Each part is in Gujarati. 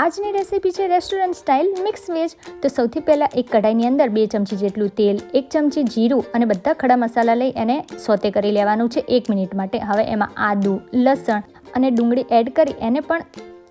આજની રેસીપી છે રેસ્ટોરન્ટ સ્ટાઇલ મિક્સ વેજ। તો સૌથી પહેલાં એક કઢાઈની અંદર 2 ચમચી જેટલું તેલ, 1 ચમચી જીરું અને બધા ખડા મસાલા લઈ એને સોતે કરી લેવાનું છે 1 મિનિટ માટે। હવે એમાં આદુ, લસણ અને ડુંગળી એડ કરી એને પણ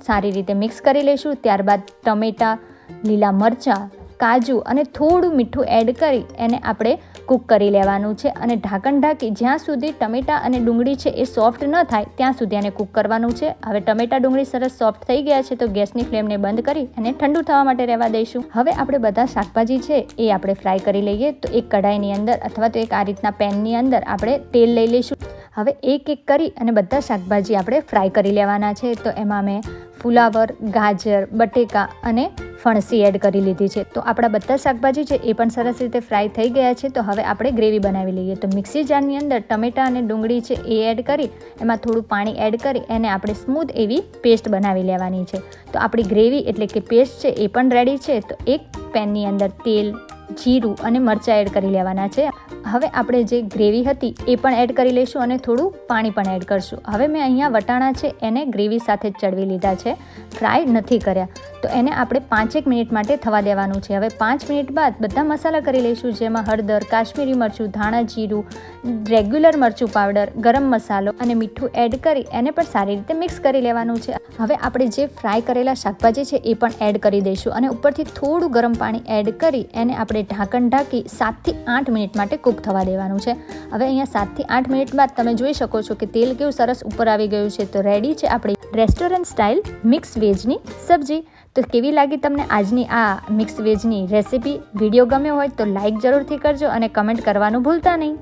સારી રીતે મિક્સ કરી લઈશું। ત્યારબાદ ટમેટાં, લીલા મરચાં, કાજુ અને થોડું મીઠું એડ કરી એને આપણે કૂક કરી લેવાનું છે અને ઢાંકણ ઢાંકી જ્યાં સુધી ટમેટાં અને ડુંગળી છે એ સોફ્ટ ન થાય ત્યાં સુધી એને કૂક કરવાનું છે। હવે ટમેટાં ડુંગળી સરસ સોફ્ટ થઈ ગયા છે તો ગેસની ફ્લેમને બંધ કરી એને ઠંડુ થવા માટે રહેવા દઈશું। હવે આપણે બધા શાકભાજી છે એ આપણે ફ્રાય કરી લઈએ। તો એક કઢાઈની અંદર અથવા તો એક આ રીતના પેનની અંદર આપણે તેલ લઈ લઈશું। હવે એક એક કરી અને બધા શાકભાજી આપણે ફ્રાય કરી લેવાના છે। તો એમાં મેં ફુલાવર, ગાજર, બટેકા અને ફણસી એડ કરી લીધી છે। તો આપણા બધા શાકભાજી છે એ પણ સરસ રીતે ફ્રાય થઈ ગયા છે। તો હવે આપણે ગ્રેવી બનાવી લઈએ। તો મિક્સી જારની અંદર ટમેટાં અને ડુંગળી છે એ એડ કરી એમાં થોડું પાણી એડ કરી એને આપણે સ્મૂથ એવી પેસ્ટ બનાવી લેવાની છે। તો આપણી ગ્રેવી એટલે કે પેસ્ટ છે એ પણ રેડી છે। તો એક પેનની અંદર તેલ, જીરું અને મરચાં એડ કરી લેવાના છે। હવે આપણે જે ગ્રેવી હતી એ પણ એડ કરી લઈશું અને થોડું પાણી પણ એડ કરશું। હવે મેં અહીંયા વટાણા છે એને ગ્રેવી સાથે જ ચડવી લીધા છે, ફ્રાય નથી કર્યા। તો એને આપણે 5-1 મિનિટ માટે થવા દેવાનું છે। હવે 5 મિનિટ બાદ બધા મસાલા કરી લઈશું, જેમાં હળદર, કાશ્મીરી મરચું, ધાણા જીરું, રેગ્યુલર મરચું પાવડર, ગરમ મસાલો અને મીઠું એડ કરી એને પણ સારી રીતે મિક્સ કરી લેવાનું છે। હવે આપણે જે ફ્રાય કરેલા શાકભાજી છે એ પણ એડ કરી દઈશું અને ઉપરથી થોડું ગરમ પાણી એડ કરી એને આપણે ઢાંકણ ઢાંકી 7 થી 8 મિનિટ માટે કૂક થવા દેવાનું છે। હવે અહીંયા 7 થી 8 મિનિટ બાદ તમે જોઈ શકો છો કે તેલ કેવું સરસ ઉપર આવી ગયું છે। તો રેડી છે આપણી રેસ્ટોરન્ટ સ્ટાઇલ મિક્સ વેજની સબ્જી। તો કેવી લાગી તમને આજની આ મિક્સ વેજની રેસીપી? વિડીયો ગમ્યો હોય તો લાઇક જરૂરથી કરજો અને કમેન્ટ કરવાનું ભૂલતા નહીં।